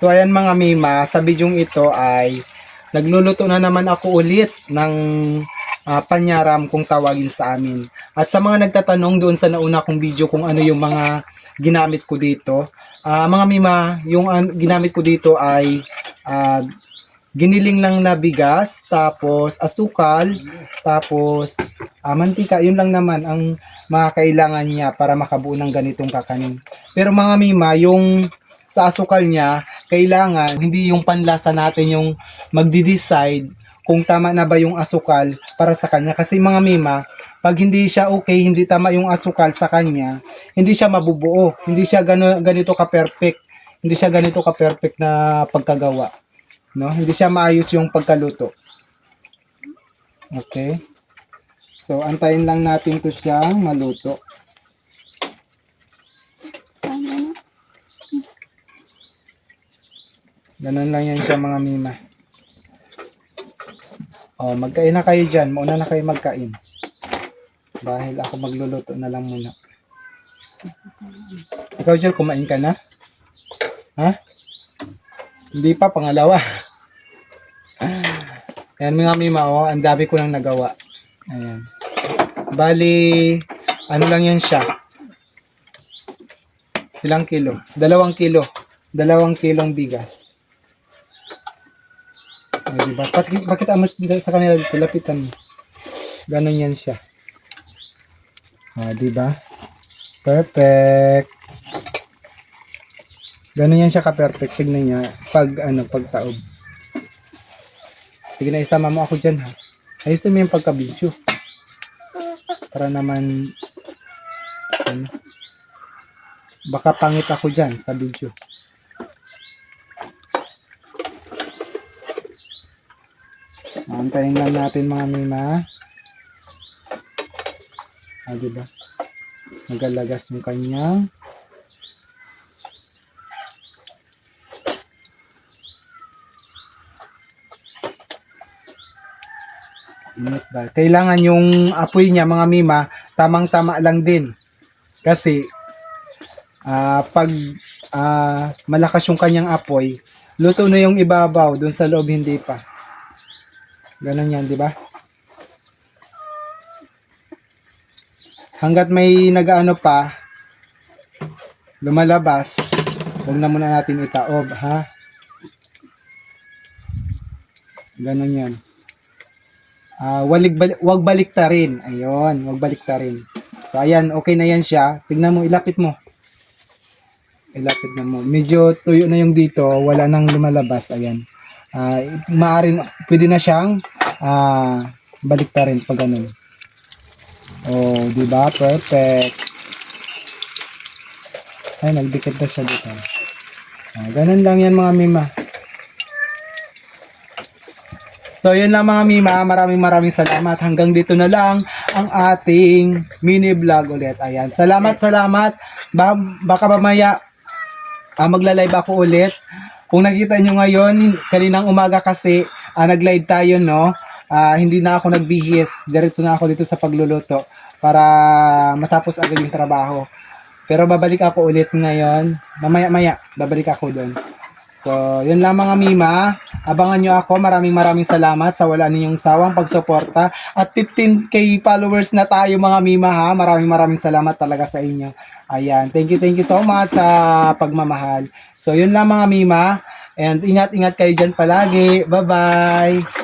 So ayan mga Mima, sa bidyong ito ay nagluluto na naman ako ulit ng panyaram kung tawagin sa amin. At sa mga nagtatanong doon sa nauna kong video kung ano yung mga ginamit ko dito, mga Mima, yung ginamit ko dito ay giniling lang na bigas, tapos asukal, tapos mantika. Yun lang naman ang mga kailangan niya para makabuo ng ganitong kakanin. Pero mga Mima, yung sa asukal niya, kailangan hindi yung panlasa natin yung magdi-decide kung tama na ba yung asukal para sa kanya. Kasi mga Mima, pag hindi siya okay, hindi tama yung asukal sa kanya, hindi siya mabubuo. Hindi siya ganito ka-perfect. Hindi siya ganito ka-perfect na pagkagawa. No? Hindi siya maayos yung pagkaluto. Okay? So, antayin lang natin to siyang maluto. Ganun lang yan siya mga Mima. O, magkain na kayo dyan. Mauna na kayo magkain. Dahil ako magluluto na lang muna. Ikaw, Jel, kumain ka na? Ha? Hindi pa, pangalawa. Ayan mga Mima, oh, ang dami ko nang nagawa. Ayan. Bali, ano lang yan siya? Ilang kilo? 2 kilo. 2 kilong bigas. Ay, diba? Bakit amos sa kanila dito? Lapitan mo. Ganon yan siya. Diba? Perfect. Ganon yan siya ka-perfect. Tignan niya. Pagtaob. Sige na, isama mo ako dyan, ha. Ayusin mo yung pagka-video. Para naman, baka pangit ako dyan sa video. Antayin lang natin mga Mima. Diba? Magalagas yung kanyang init ba? Kailangan yung apoy niya mga Mima, tamang-tama lang din. Kasi pag malakas yung kanyang apoy, luto na yung ibabaw, dun sa loob hindi pa. Ganon yan, di ba? Hanggat may nagaano pa, lumalabas, huwag na muna natin itaob, ha? Ganon yan. Wag baliktarin. Ayun, wag baliktarin. So, ayan, okay na yan siya. Tignan mo, ilapit mo. Ilapit na mo. Medyo tuyo na yung dito, wala nang lumalabas. Ayan. Pwede na siyang baliktarin pag ganun. Oh, di ba? Perfect. Ay, nagdikit na siya dito. Ganun lang yan mga Mima. So, yun lang mga Mima. Maraming salamat. Hanggang dito na lang ang ating mini vlog ulit. Ayan. Salamat. Baka mamaya magla-live ako ulit. Kung nakita nyo ngayon, kaninang umaga kasi, nag-live tayo, no? Hindi na ako nagbihis. Diretso na ako dito sa pagluluto para matapos agad yung trabaho. Pero babalik ako ulit ngayon. Mamaya, babalik ako doon. So, yun lang mga Mima. Abangan nyo ako. Maraming salamat sa wala ninyong sawang pagsuporta. At 15k followers na tayo mga Mima, ha. Maraming salamat talaga sa inyo. Ayan. Thank you so much sa pagmamahal. So, yun lang mga Mima. And ingat-ingat kayo dyan palagi. Bye-bye!